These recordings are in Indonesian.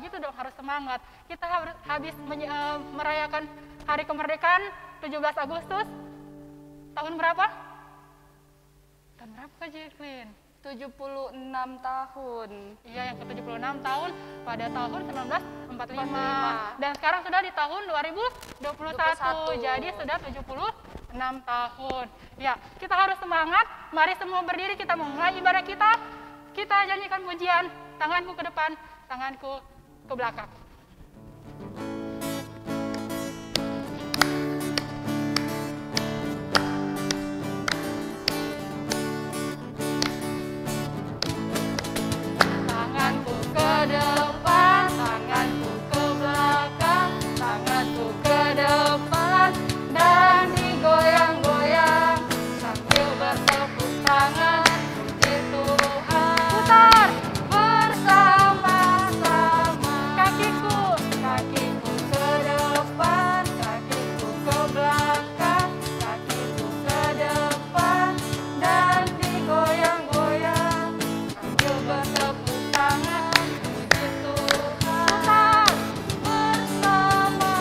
begitu dong, harus semangat. Kita harus habis merayakan Hari Kemerdekaan 17 Agustus. Tahun berapa? Tahun berapa Kak Jacqueline? 76 tahun. Iya, yang ke-76 tahun pada tahun 1945. Dan sekarang sudah di tahun 2021. Jadi sudah 76 tahun. Ya, kita harus semangat. Mari semua berdiri, kita memulai ibadah kita. Kita nyanyikan pujian, tanganku ke depan, tanganku ke belakang. Tanganku ke depan, tanganku ke belakang, tanganku ke depan, dan digoyang-goyang sambil bertepuk tangan. Puji Tuhan. Putar bersama-sama. Kakiku ke depan, kakiku ke belakang, kakiku ke depan, dan digoyang-goyang sambil bertepuk tangan. Puji Tuhan. Bersama-sama.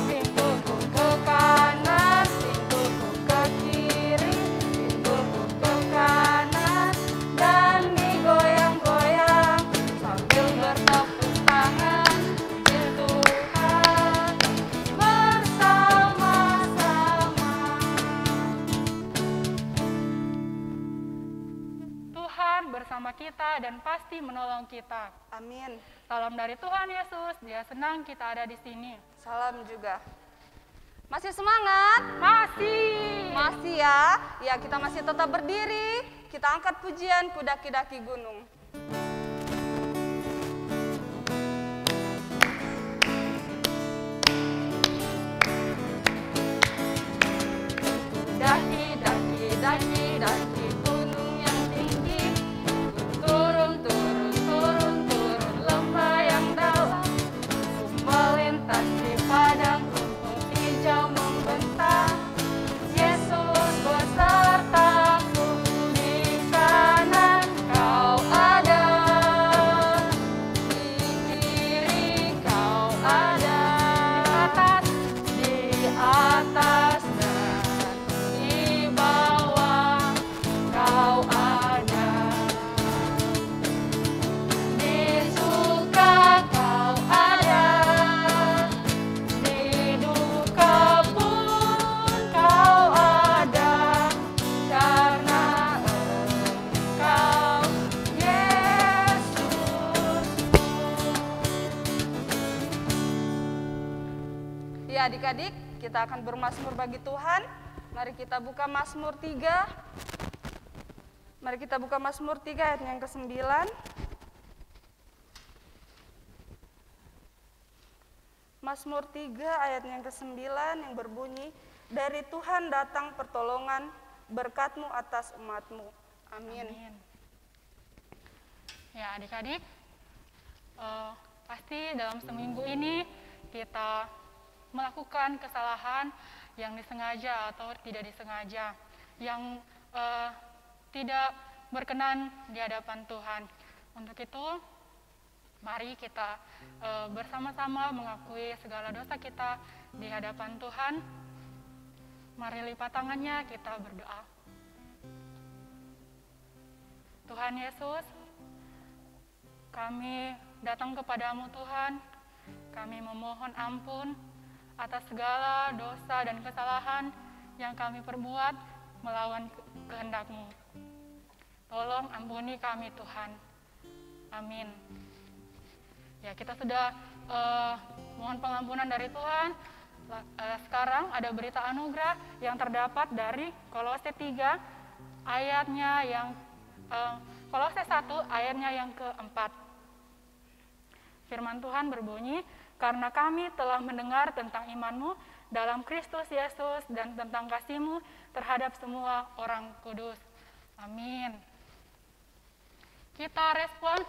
Pinggulku ke kanan, pinggulku ke kiri, pinggulku ke kanan, dan digoyang-goyang sambil bertepuk tangan. Puji Tuhan. Bersama-sama. Tuhan bersama kita dan pasti menolong kita. Amin. Salam dari Tuhan Yesus, Dia senang kita ada di sini. Salam juga. Masih semangat? Masih. Masih ya? Ya, kita masih tetap berdiri. Kita angkat pujian Kudaki-daki Gunung. Daki, daki, daki, daki gunung yang tinggi. Turun, turun, turun, turun lembah yang dalam. Ku melintasi padang rumput hijau membentang. Yesus besertaku, di kanan Kau ada, di kiri Kau ada, di atas dan di bawah Kau ada. Di suka Kau ada, di duka pun Kau ada, karena Engkau Yesusku. Ya, adik-adik, kita akan bermazmur bagi Tuhan. Mari kita buka Mazmur 3. Mari kita buka Mazmur 3 ayat yang ke-9. Mazmur 3 ayat yang ke-9 yang berbunyi, dari Tuhan datang pertolongan, berkat-Mu atas umat-Mu. Amin. Amin. Ya, adik-adik, pasti dalam seminggu ini kita melakukan kesalahan yang disengaja atau tidak disengaja, yang tidak berkenan di hadapan Tuhan. Untuk itu, mari kita bersama-sama mengakui segala dosa kita di hadapan Tuhan. Mari lipat tangannya, kita berdoa. Tuhan Yesus, kami datang kepadamu Tuhan, kami memohon ampun atas segala dosa dan kesalahan yang kami perbuat melawan kehendak-Mu. Tolong ampuni kami Tuhan. Amin. Ya, kita sudah mohon pengampunan dari Tuhan. Sekarang ada berita anugerah yang terdapat dari Kolose 3 ayatnya yang Kolose 1 ayatnya yang keempat. Firman Tuhan berbunyi, karena kami telah mendengar tentang iman-Mu dalam Kristus Yesus dan tentang kasih-Mu terhadap semua orang kudus. Amin. Kita respon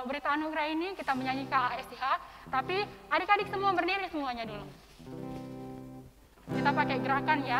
berita anugerah ini, kita menyanyi KASIH, tapi adik-adik semua berdiri semuanya dulu. Kita pakai gerakan ya.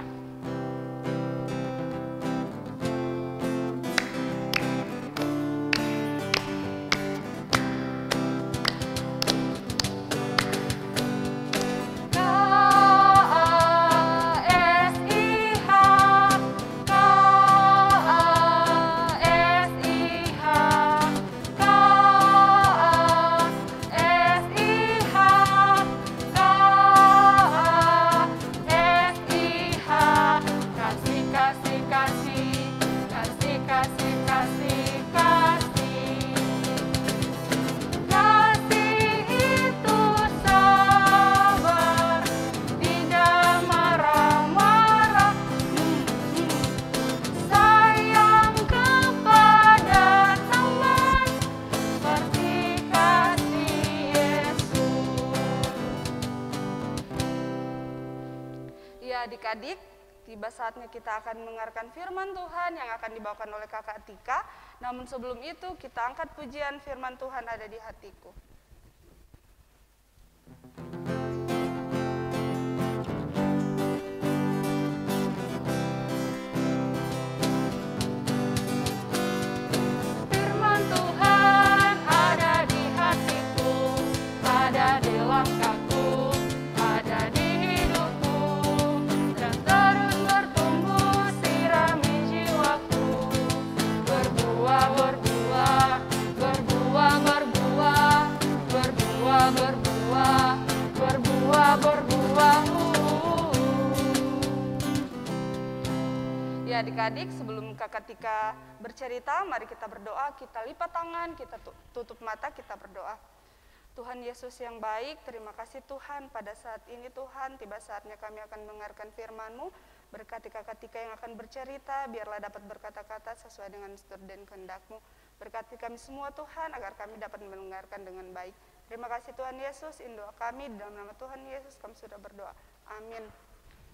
adik-adik, tiba saatnya kita akan mendengarkan firman Tuhan yang akan dibawakan oleh Kakak Tika. Namun sebelum itu kita angkat pujian firman Tuhan ada di hatiku. Firman Tuhan ada di hatiku, ada di langkahku, ada di hidupku, dan terus bertumbuh sirami jiwaku. Berbuah, berbuah, berbuah, berbuah, berbuah, berbuah, berbuah, berbuah. Ya adik-adik, sebelum Kakak Tika bercerita, mari kita berdoa, kita lipat tangan, kita tutup mata, kita berdoa. Tuhan Yesus yang baik, terima kasih Tuhan, pada saat ini Tuhan, tiba saatnya kami akan mendengarkan firman-Mu. Berkati Kakak Tika yang akan bercerita, biarlah dapat berkata-kata sesuai dengan tutur dan kehendak-Mu. Berkati kami semua Tuhan, agar kami dapat mendengarkan dengan baik. Terima kasih Tuhan Yesus, in doa kami, dalam nama Tuhan Yesus kami sudah berdoa. Amin.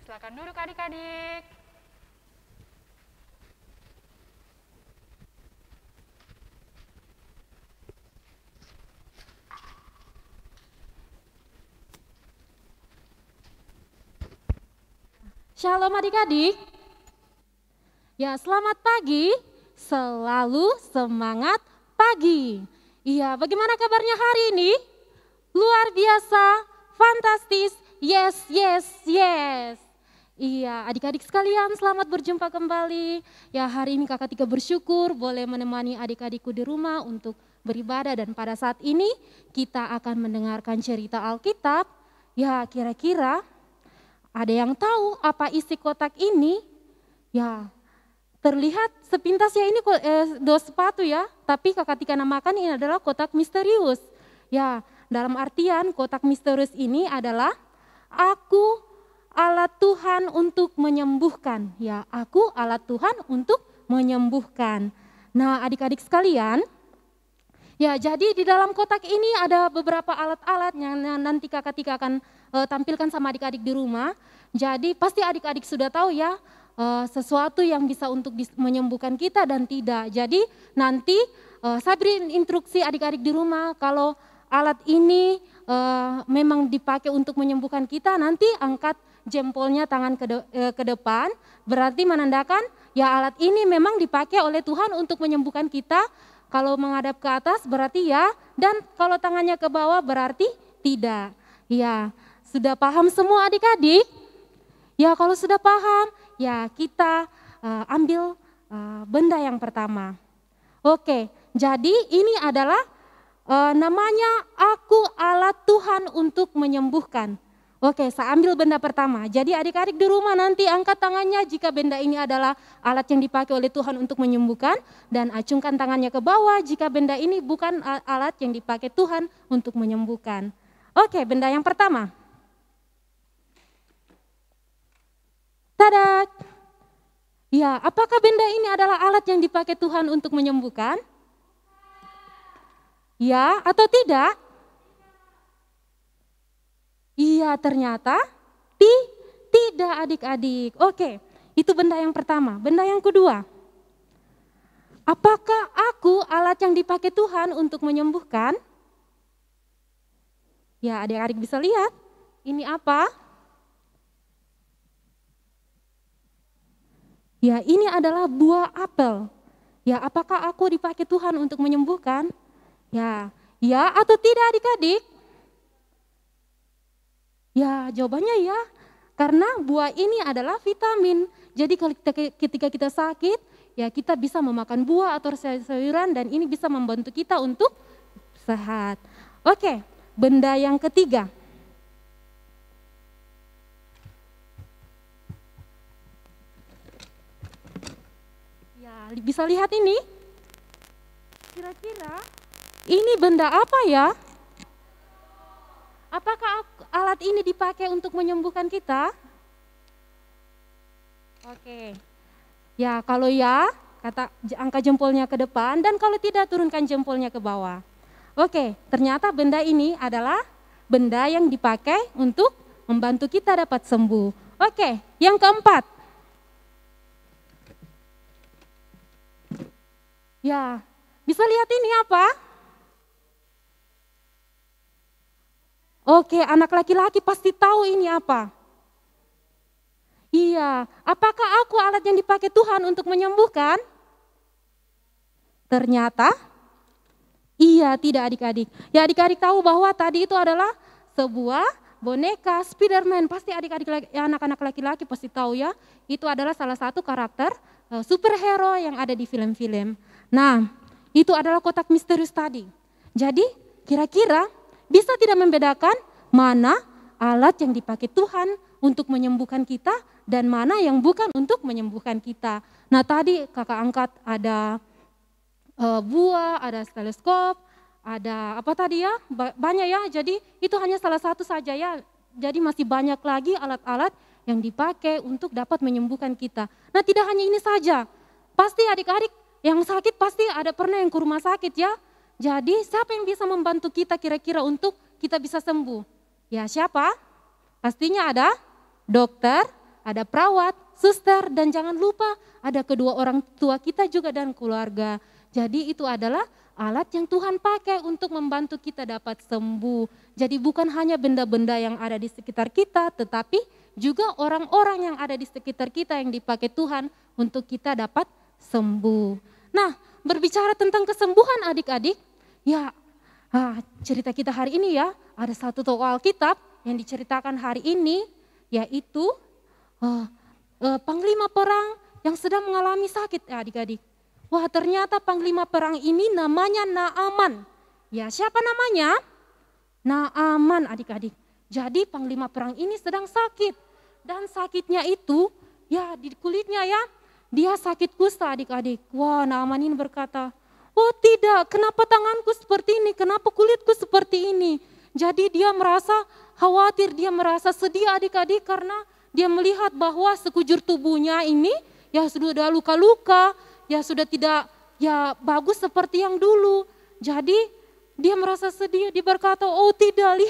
Silakan duduk adik-adik. Shalom adik-adik. Ya, selamat pagi. Selalu semangat pagi. Iya, bagaimana kabarnya hari ini? Luar biasa, fantastis. Yes, yes, yes. Iya, adik-adik sekalian, selamat berjumpa kembali. Ya, hari ini Kakak Tika bersyukur boleh menemani adik-adikku di rumah untuk beribadah, dan pada saat ini kita akan mendengarkan cerita Alkitab. Ya, kira-kira ada yang tahu apa isi kotak ini? Ya, terlihat sepintas ya ini dos sepatu ya, tapi Kakak Tika namakan ini adalah kotak misterius. Ya, dalam artian kotak misterius ini adalah aku alat Tuhan untuk menyembuhkan. Ya, aku alat Tuhan untuk menyembuhkan. Nah, adik-adik sekalian, ya jadi di dalam kotak ini ada beberapa alat-alat yang nanti Kakak Tika akan tampilkan sama adik-adik di rumah. Jadi pasti adik-adik sudah tahu ya sesuatu yang bisa untuk menyembuhkan kita dan tidak. Jadi nanti saya beri instruksi adik-adik di rumah, kalau alat ini memang dipakai untuk menyembuhkan kita, nanti angkat jempolnya tangan ke depan, berarti menandakan ya alat ini memang dipakai oleh Tuhan untuk menyembuhkan kita. Kalau menghadap ke atas berarti ya, dan kalau tangannya ke bawah berarti tidak. Ya, sudah paham semua adik-adik? Ya, kalau sudah paham, ya kita ambil benda yang pertama. Oke, jadi ini adalah namanya aku alat Tuhan untuk menyembuhkan. Oke, saya ambil benda pertama. Jadi adik-adik di rumah nanti angkat tangannya jika benda ini adalah alat yang dipakai oleh Tuhan untuk menyembuhkan, dan acungkan tangannya ke bawah jika benda ini bukan alat yang dipakai Tuhan untuk menyembuhkan. Oke, benda yang pertama. Tada! Ya, apakah benda ini adalah alat yang dipakai Tuhan untuk menyembuhkan? Ya atau tidak? Iya, ternyata tidak adik-adik. Oke, itu benda yang pertama. Benda yang kedua. Apakah aku alat yang dipakai Tuhan untuk menyembuhkan? Ya, adik-adik bisa lihat. Ini apa? Ya, ini adalah buah apel. Ya, apakah aku dipakai Tuhan untuk menyembuhkan? Ya atau tidak adik-adik? Ya, jawabannya ya, karena buah ini adalah vitamin. Jadi ketika kita sakit, ya kita bisa memakan buah atau sayuran, dan ini bisa membantu kita untuk sehat. Oke, benda yang ketiga. Ya, bisa lihat ini? Kira-kira ini benda apa ya? Apakah alat ini dipakai untuk menyembuhkan kita? Oke. Ya, kalau ya, angkat jempolnya ke depan, dan kalau tidak turunkan jempolnya ke bawah. Oke, ternyata benda ini adalah benda yang dipakai untuk membantu kita dapat sembuh. Oke, yang keempat. Ya, bisa lihat ini apa? Oke, anak laki-laki pasti tahu ini apa. Iya, apakah aku alat yang dipakai Tuhan untuk menyembuhkan? Ternyata, iya tidak adik-adik. Ya adik-adik tahu bahwa tadi itu adalah sebuah boneka Spiderman. Pasti adik-adik anak-anak laki-laki pasti tahu ya. Itu adalah salah satu karakter superhero yang ada di film-film. Nah, itu adalah kotak misterius tadi. Jadi kira-kira bisa tidak membedakan mana alat yang dipakai Tuhan untuk menyembuhkan kita dan mana yang bukan untuk menyembuhkan kita. Nah tadi kakak angkat ada buah, ada steteskop, ada apa tadi ya, banyak ya. Jadi itu hanya salah satu saja ya. Jadi masih banyak lagi alat-alat yang dipakai untuk dapat menyembuhkan kita. Nah tidak hanya ini saja, pasti adik-adik yang sakit pasti ada pernah yang ke rumah sakit ya. Jadi siapa yang bisa membantu kita kira-kira untuk kita bisa sembuh? Ya siapa? Pastinya ada dokter, ada perawat, suster, dan jangan lupa ada kedua orang tua kita juga dan keluarga. Jadi itu adalah alat yang Tuhan pakai untuk membantu kita dapat sembuh. Jadi bukan hanya benda-benda yang ada di sekitar kita, tetapi juga orang-orang yang ada di sekitar kita yang dipakai Tuhan untuk kita dapat sembuh. Nah, berbicara tentang kesembuhan adik-adik, ya cerita kita hari ini ya, ada satu tokoh Alkitab yang diceritakan hari ini, yaitu panglima perang yang sedang mengalami sakit adik-adik. Wah ternyata panglima perang ini namanya Naaman. Ya siapa namanya? Naaman adik-adik. Jadi panglima perang ini sedang sakit. Dan sakitnya itu ya di kulitnya ya. Dia sakit kusta adik-adik. Wah Naaman ini berkata, oh tidak, kenapa tanganku seperti ini? Kenapa kulitku seperti ini? Jadi dia merasa khawatir, dia merasa sedih adik-adik karena dia melihat bahwa sekujur tubuhnya ini ya sudah luka-luka, ya sudah tidak ya bagus seperti yang dulu. Jadi dia merasa sedih, dia berkata, oh tidak,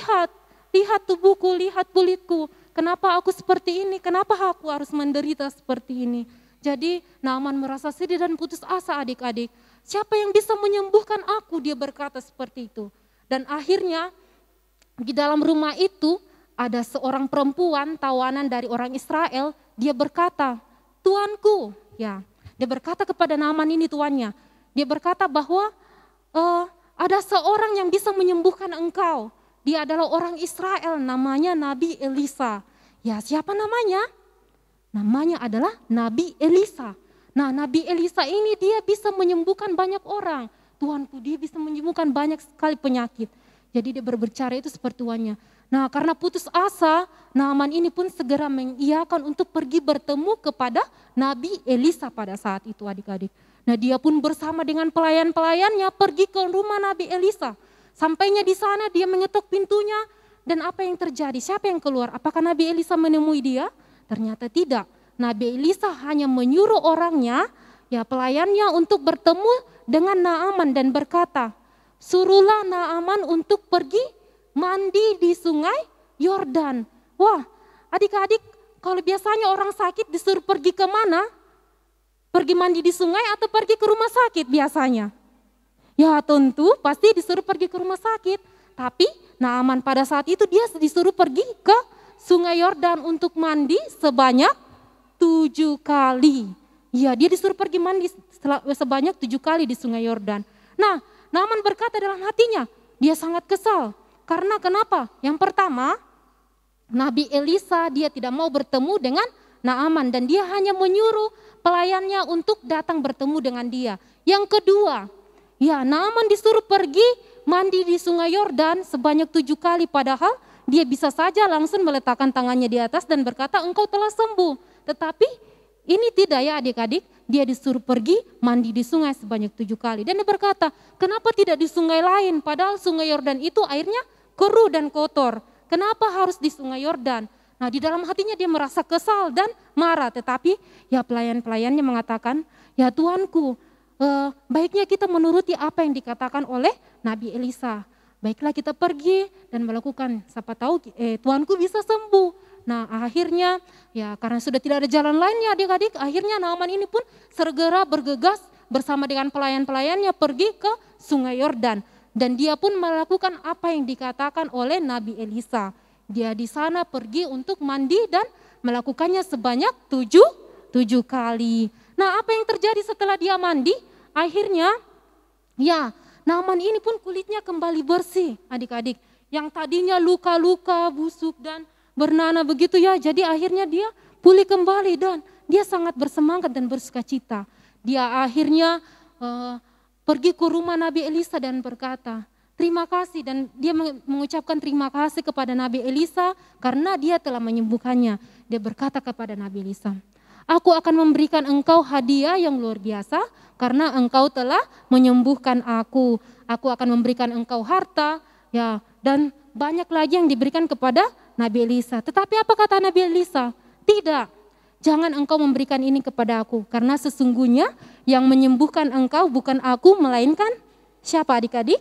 lihat tubuhku, lihat kulitku. Kenapa aku seperti ini, kenapa aku harus menderita seperti ini. Jadi Naaman merasa sedih dan putus asa adik-adik. Siapa yang bisa menyembuhkan aku, dia berkata seperti itu. Dan akhirnya di dalam rumah itu ada seorang perempuan tawanan dari orang Israel, dia berkata, Tuanku, ya, dia berkata kepada Naaman ini tuannya, dia berkata bahwa ada seorang yang bisa menyembuhkan engkau. Dia adalah orang Israel, namanya Nabi Elisa. Ya, siapa namanya? Namanya adalah Nabi Elisa. Nah, Nabi Elisa ini dia bisa menyembuhkan banyak orang. Tuanku, dia bisa menyembuhkan banyak sekali penyakit. Jadi dia berbicara itu seperti tuannya. Nah karena putus asa, Naaman ini pun segera mengiyakan untuk pergi bertemu kepada Nabi Elisa pada saat itu adik-adik. Nah dia pun bersama dengan pelayan-pelayannya pergi ke rumah Nabi Elisa. Sampainya di sana dia mengetuk pintunya dan apa yang terjadi? Siapa yang keluar? Apakah Nabi Elisa menemui dia? Ternyata tidak. Nabi Elisa hanya menyuruh orangnya, ya pelayannya untuk bertemu dengan Naaman dan berkata, suruhlah Naaman untuk pergi mandi di sungai Yordan. Wah adik-adik, kalau biasanya orang sakit disuruh pergi ke mana? Pergi mandi di sungai atau pergi ke rumah sakit biasanya? Ya tentu pasti disuruh pergi ke rumah sakit. Tapi Naaman pada saat itu dia disuruh pergi ke sungai Yordan untuk mandi sebanyak 7 kali. Ya dia disuruh pergi mandi sebanyak 7 kali di sungai Yordan. Nah Naaman berkata dalam hatinya, dia sangat kesal. Karena kenapa? Yang pertama, Nabi Elisa dia tidak mau bertemu dengan Naaman dan dia hanya menyuruh pelayannya untuk datang bertemu dengan dia. Yang kedua, ya Naaman disuruh pergi mandi di sungai Yordan sebanyak 7 kali padahal dia bisa saja langsung meletakkan tangannya di atas dan berkata engkau telah sembuh. Tetapi ini tidak ya adik-adik, dia disuruh pergi mandi di sungai sebanyak 7 kali. Dan dia berkata, kenapa tidak di sungai lain? Padahal sungai Yordan itu airnya keruh dan kotor. Kenapa harus di sungai Yordan? Nah di dalam hatinya dia merasa kesal dan marah. Tetapi ya pelayan-pelayannya mengatakan, ya Tuanku, baiknya kita menuruti apa yang dikatakan oleh Nabi Elisa. Baiklah kita pergi dan melakukan, siapa tahu Tuanku bisa sembuh. Nah akhirnya ya karena sudah tidak ada jalan lainnya adik-adik, akhirnya Naaman ini pun segera bergegas bersama dengan pelayan-pelayannya pergi ke sungai Yordan. Dan dia pun melakukan apa yang dikatakan oleh Nabi Elisa. Dia di sana pergi untuk mandi dan melakukannya sebanyak 7 kali. Nah apa yang terjadi setelah dia mandi? Akhirnya ya Naaman ini pun kulitnya kembali bersih adik-adik. Yang tadinya luka-luka, busuk dan bernanah begitu ya. Jadi akhirnya dia pulih kembali dan dia sangat bersemangat dan bersukacita. Dia akhirnya pergi ke rumah Nabi Elisa dan berkata, terima kasih, dan dia mengucapkan terima kasih kepada Nabi Elisa karena dia telah menyembuhkannya. Dia berkata kepada Nabi Elisa, aku akan memberikan engkau hadiah yang luar biasa karena engkau telah menyembuhkan aku. Aku akan memberikan engkau harta ya, dan banyak lagi yang diberikan kepada Nabi Elisa. Tetapi apa kata Nabi Elisa? Tidak, jangan engkau memberikan ini kepada aku karena sesungguhnya yang menyembuhkan engkau bukan aku melainkan siapa adik-adik?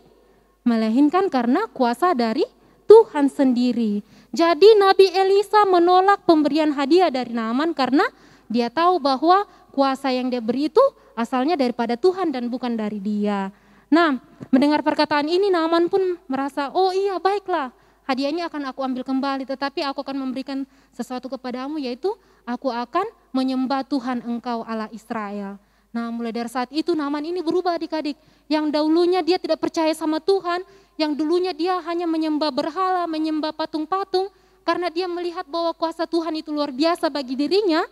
Melainkan karena kuasa dari Tuhan sendiri. Jadi Nabi Elisa menolak pemberian hadiah dari Naaman karena dia tahu bahwa kuasa yang dia beri itu asalnya daripada Tuhan dan bukan dari dia. Nah, mendengar perkataan ini Naaman pun merasa, oh iya baiklah, hadiahnya akan aku ambil kembali, tetapi aku akan memberikan sesuatu kepadamu, yaitu aku akan menyembah Tuhan engkau Allah Israel. Nah mulai dari saat itu Naaman ini berubah adik-adik. Yang dahulunya dia tidak percaya sama Tuhan, yang dulunya dia hanya menyembah berhala, menyembah patung-patung, karena dia melihat bahwa kuasa Tuhan itu luar biasa bagi dirinya,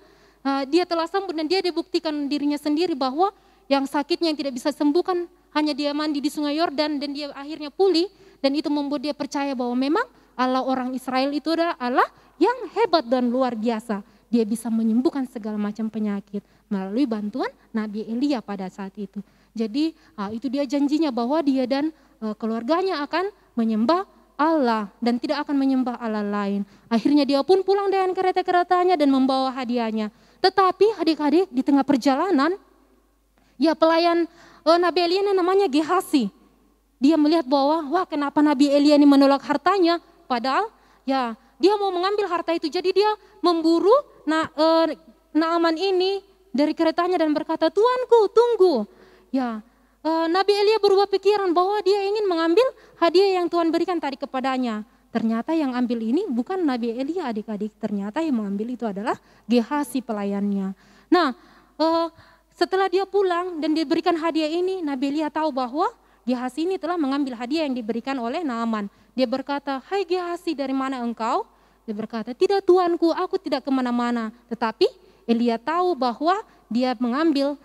dia telah sembuh dan dia dibuktikan dirinya sendiri bahwa yang sakitnya yang tidak bisa sembuhkan hanya dia mandi di sungai Yordan dan dia akhirnya pulih, dan itu membuat dia percaya bahwa memang Allah orang Israel itu adalah Allah yang hebat dan luar biasa. Dia bisa menyembuhkan segala macam penyakit melalui bantuan Nabi Elia pada saat itu. Jadi itu dia janjinya bahwa dia dan keluarganya akan menyembah Allah dan tidak akan menyembah Allah lain. Akhirnya dia pun pulang dengan kereta-keretanya dan membawa hadiahnya. Tetapi adik-adik di tengah perjalanan, ya pelayan Nabi Elia ini namanya Gehasi. Dia melihat bahwa wah kenapa Nabi Elia ini menolak hartanya, padahal ya dia mau mengambil harta itu. Jadi dia memburu Naaman ini dari keretanya dan berkata, Tuanku tunggu. Ya Nabi Elia berubah pikiran bahwa dia ingin mengambil hadiah yang Tuhan berikan tadi kepadanya. Ternyata yang ambil ini bukan Nabi Elia adik-adik, ternyata yang mengambil itu adalah Gehasi pelayannya. Nah setelah dia pulang dan diberikan hadiah ini, Nabi Elia tahu bahwa Gehasi ini telah mengambil hadiah yang diberikan oleh Naaman. Dia berkata, hai Gehasi, dari mana engkau? Dia berkata, tidak tuanku, aku tidak kemana-mana. Tetapi Elia tahu bahwa dia mengambil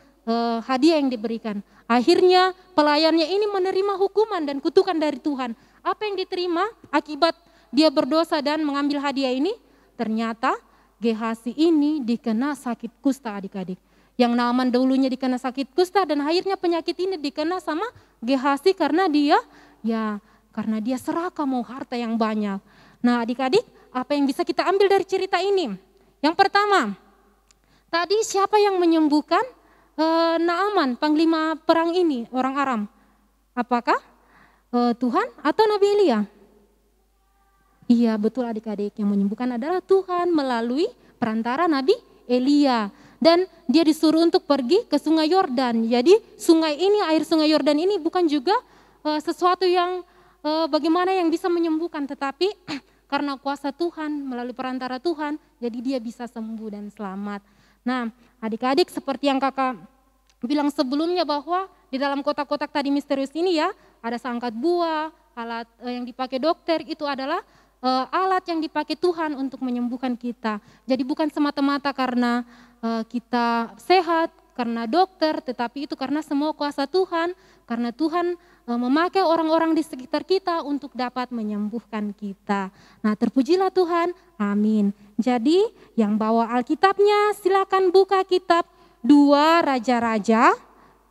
hadiah yang diberikan. Akhirnya pelayannya ini menerima hukuman dan kutukan dari Tuhan. Apa yang diterima akibat dia berdosa dan mengambil hadiah ini? Ternyata Gehasi ini dikena sakit kusta adik-adik. Yang Naaman dulunya dikena sakit kusta dan akhirnya penyakit ini dikena sama Gehasi karena dia serakah mau harta yang banyak. Nah adik-adik, apa yang bisa kita ambil dari cerita ini? Yang pertama, tadi siapa yang menyembuhkan Naaman, panglima perang ini, orang Aram? Apakah Tuhan atau Nabi Elia? Iya betul adik-adik, yang menyembuhkan adalah Tuhan melalui perantara Nabi Elia. Dan dia disuruh untuk pergi ke sungai Yordan. Jadi sungai ini, air sungai Yordan ini bukan juga sesuatu yang bagaimana yang bisa menyembuhkan, tetapi karena kuasa Tuhan melalui perantara Tuhan, jadi dia bisa sembuh dan selamat. Nah adik-adik, seperti yang kakak bilang sebelumnya bahwa di dalam kotak-kotak tadi misterius ini ya, ada seangkat buah, alat yang dipakai dokter itu adalah alat yang dipakai Tuhan untuk menyembuhkan kita. Jadi bukan semata-mata karena kita sehat, karena dokter, tetapi itu karena semua kuasa Tuhan, karena Tuhan memakai orang-orang di sekitar kita untuk dapat menyembuhkan kita. Nah terpujilah Tuhan, amin. Jadi yang bawa Alkitabnya silakan buka kitab 2 Raja-Raja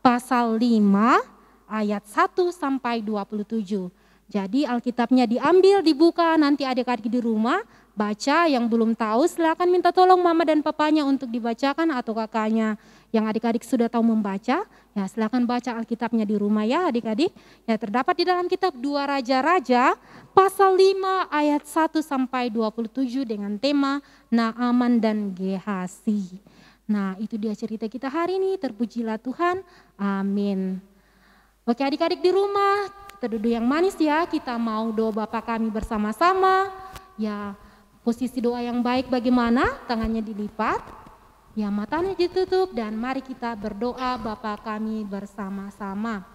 pasal 5 ayat 1 sampai 27. Jadi Alkitabnya diambil, dibuka, nanti adik-adik di rumah baca. Yang belum tahu silakan minta tolong mama dan papanya untuk dibacakan atau kakaknya. Yang adik-adik sudah tahu membaca, ya silakan baca Alkitabnya di rumah ya adik-adik. Ya terdapat di dalam kitab 2 Raja-Raja pasal 5 ayat 1 sampai 27 dengan tema Naaman dan Gehazi. Nah, itu dia cerita kita hari ini. Terpujilah Tuhan. Amin. Oke, adik-adik di rumah, kita duduk yang manis ya. Kita mau doa Bapa kami bersama-sama. Ya, posisi doa yang baik bagaimana? Tangannya dilipat. Ya, matanya ditutup dan mari kita berdoa Bapa kami bersama-sama.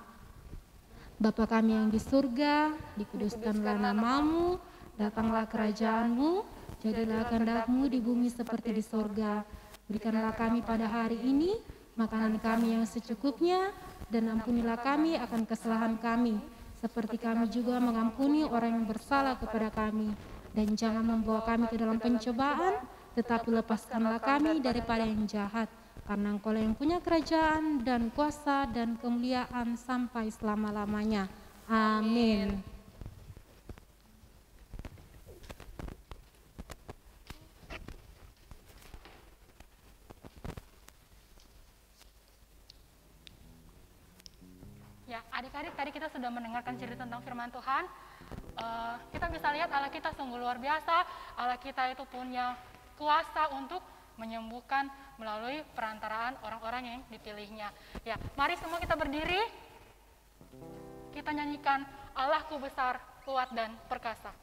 Bapa kami yang di surga, dikuduskanlah namamu, datanglah kerajaanmu, jadilah kehendak-mu di bumi seperti di surga. Berikanlah kami pada hari ini makanan kami yang secukupnya, dan ampunilah kami akan kesalahan kami, seperti kami juga mengampuni orang yang bersalah kepada kami. Dan jangan membawa kami ke dalam pencobaan, tetapi lepaskanlah kami daripada yang jahat. Karena Engkau yang punya kerajaan dan kuasa dan kemuliaan sampai selama-lamanya. Amin. Ya, adik-adik, tadi kita sudah mendengarkan cerita tentang firman Tuhan. Kita bisa lihat Allah kita sungguh luar biasa. Allah kita itu punya kuasa untuk menyembuhkan melalui perantaraan orang-orang yang dipilihnya. Ya, mari semua kita berdiri. Kita nyanyikan Allahku besar, kuat dan perkasa.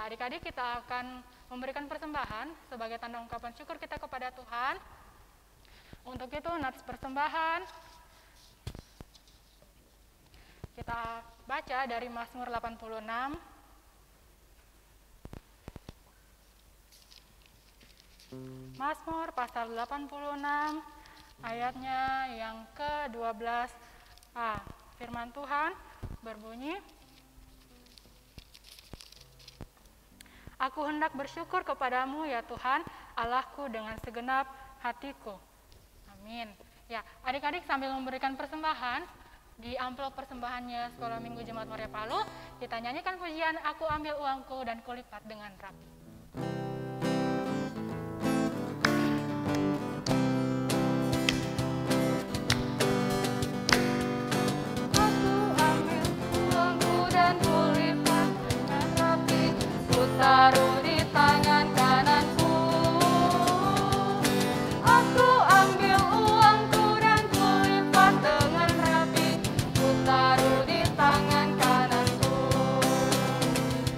Adik-adik, kita akan memberikan persembahan sebagai tanda ungkapan syukur kita kepada Tuhan. Untuk itu, nats persembahan kita baca dari Mazmur 86. Mazmur pasal 86 ayatnya yang ke-12a. Firman Tuhan berbunyi, Aku hendak bersyukur kepadamu ya Tuhan, Allahku dengan segenap hatiku. Amin. Ya, adik-adik sambil memberikan persembahan, di amplop persembahannya Sekolah Minggu Jemaat Maria Palu, kita nyanyikan pujian Aku ambil uangku dan kulipat dengan rapi. Taruh di tangan kananku, aku ambil uangku dan kulipat dengan rapi. Ku taruh di tangan kananku,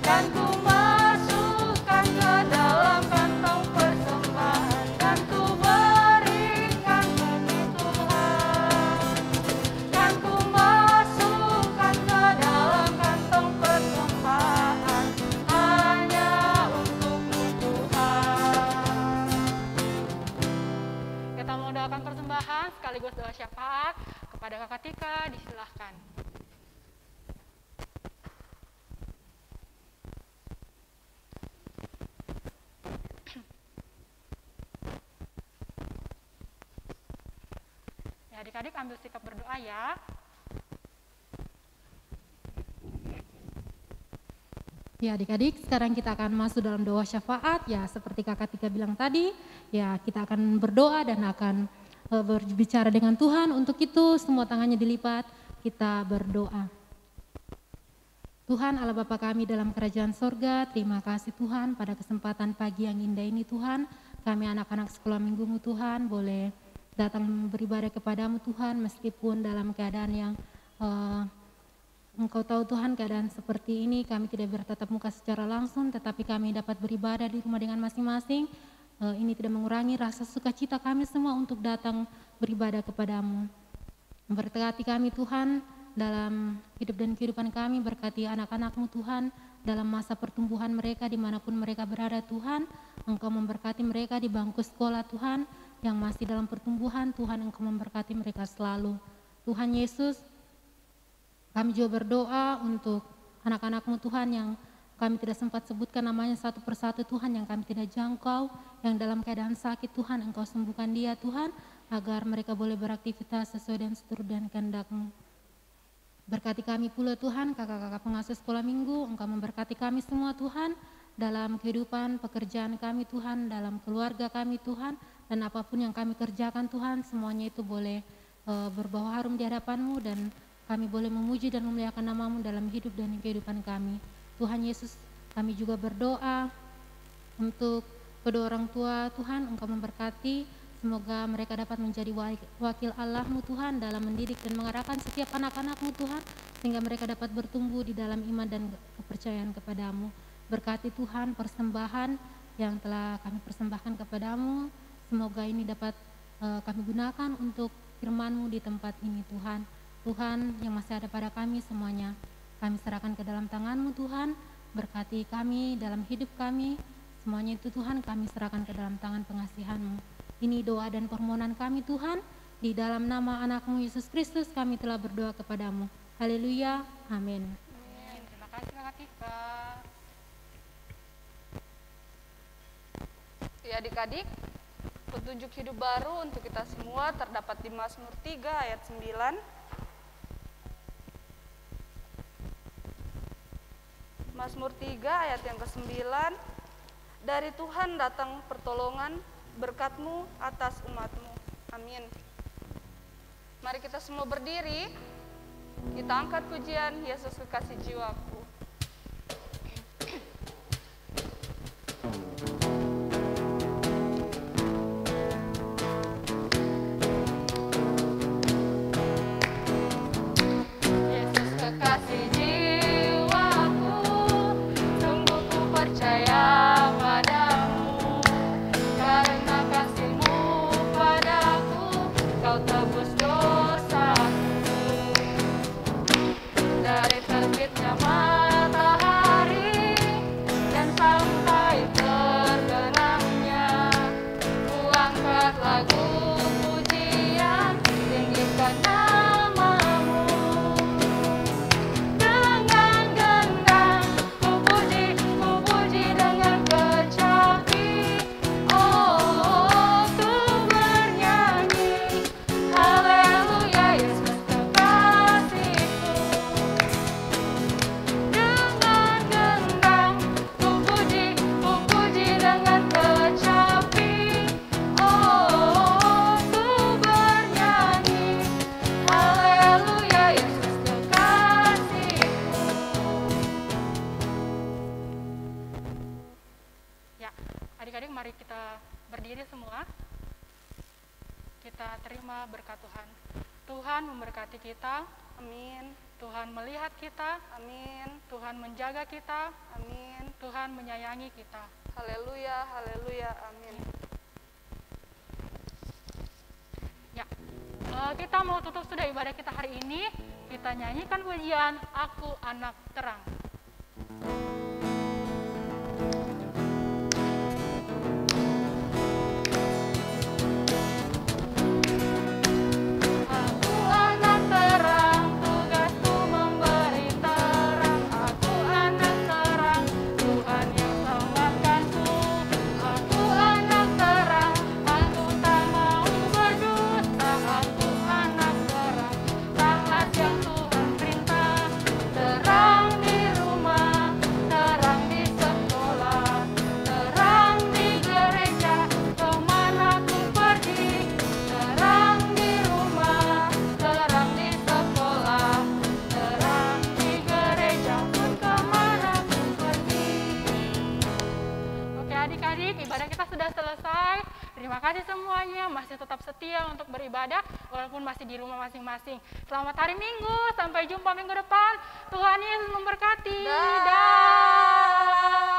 dan ku masukkan ke dalam kantong persembahan, dan ku berikan bagi Tuhan. Dan ku masukkan ke dalam kantong persembahan. Doakan persembahan sekaligus doa syafaat kepada Kakak Tika, disilahkan. Ya, adik-adik ambil sikap berdoa ya. Ya adik-adik, sekarang kita akan masuk dalam doa syafaat. Ya seperti Kakak Tika bilang tadi, ya kita akan berdoa dan akan berbicara dengan Tuhan. Untuk itu semua tangannya dilipat, kita berdoa. Tuhan Allah Bapa kami dalam kerajaan sorga, terima kasih Tuhan pada kesempatan pagi yang indah ini Tuhan. Kami anak-anak sekolah minggumu Tuhan boleh datang beribadah kepadamu Tuhan, meskipun dalam keadaan yang Engkau tahu Tuhan keadaan seperti ini, kami tidak bertatap muka secara langsung, tetapi kami dapat beribadah di rumah dengan masing-masing. Ini tidak mengurangi rasa sukacita kami semua untuk datang beribadah kepadamu. Berkati kami Tuhan dalam hidup dan kehidupan kami, berkati anak-anak-Mu Tuhan dalam masa pertumbuhan mereka dimanapun mereka berada Tuhan. Engkau memberkati mereka di bangku sekolah Tuhan, yang masih dalam pertumbuhan Tuhan, Engkau memberkati mereka selalu. Tuhan Yesus, kami juga berdoa untuk anak-anak-Mu Tuhan yang kami tidak sempat sebutkan namanya satu persatu Tuhan, yang kami tidak jangkau, yang dalam keadaan sakit Tuhan, Engkau sembuhkan dia Tuhan, agar mereka boleh beraktivitas sesuai dan seturut dan kehendak-Mu. Berkati kami pula Tuhan, kakak-kakak pengasuh sekolah minggu, Engkau memberkati kami semua Tuhan, dalam kehidupan pekerjaan kami Tuhan, dalam keluarga kami Tuhan, dan apapun yang kami kerjakan Tuhan, semuanya itu boleh berbau harum di hadapan-Mu, dan kami boleh memuji dan memuliakan nama-Mu dalam hidup dan kehidupan kami. Tuhan Yesus, kami juga berdoa untuk kedua orang tua Tuhan, Engkau memberkati, semoga mereka dapat menjadi wakil Allah-Mu Tuhan dalam mendidik dan mengarahkan setiap anak-anak-Mu Tuhan, sehingga mereka dapat bertumbuh di dalam iman dan kepercayaan kepadamu. Berkati Tuhan persembahan yang telah kami persembahkan kepadamu, semoga ini dapat kami gunakan untuk firman-Mu di tempat ini Tuhan. Tuhan yang masih ada pada kami semuanya, kami serahkan ke dalam tangan-Mu Tuhan, berkati kami dalam hidup kami, semuanya itu Tuhan kami serahkan ke dalam tangan pengasihan-Mu. Ini doa dan permohonan kami Tuhan, di dalam nama anak-Mu Yesus Kristus kami telah berdoa kepadamu. Haleluya, amin. Terima kasih Kakak Tika. Ya adik-adik, petunjuk hidup baru untuk kita semua terdapat di Mazmur 3 ayat 9. Mazmur 3 ayat yang ke-9, dari Tuhan datang pertolongan, berkat-Mu atas umat-Mu. Amin. Mari kita semua berdiri, kita angkat pujian Yesus Kekasih Jiwaku. Yesus kekasih jiwaku, sungguh ku percaya padamu, karena kasih-Mu padaku, Kau tebus dosaku. Dari terbitnya matahari dan sampai terbenamnya, ku angkat lagu pujian, tinggikan nama-Mu. Dengan gendang ku puji dengan kecapi. Oh, ku bernyanyi, haleluya Yesus kekasihku. Dengan gendang ku puji dengan kecapi. Oh, ku bernyanyi, haleluya Yesus kekasihku. Ya, adik-adik mari kita berdiri semua. Kita terima berkat Tuhan. Tuhan memberkati kita. Amin. Tuhan melihat kita. Amin. Tuhan menjaga kita. Amin. Tuhan menyayangi kita. Haleluya, haleluya, amin. Ya, kita mau tutup sudah ibadah kita hari ini. Kita nyanyikan pujian Aku Anak Terang. Aku anak terang, tugasku memberi terang. Aku anak terang, Tuhan yang selamatkanku. Aku anak terang, aku tak mau berdusta. Aku anak terang, taat yang Tuhan perintah. Terang di Terima kasih semuanya masih tetap setia untuk beribadah walaupun masih di rumah masing-masing. Selamat hari Minggu, sampai jumpa minggu depan. Tuhan Yesus memberkati. Dah.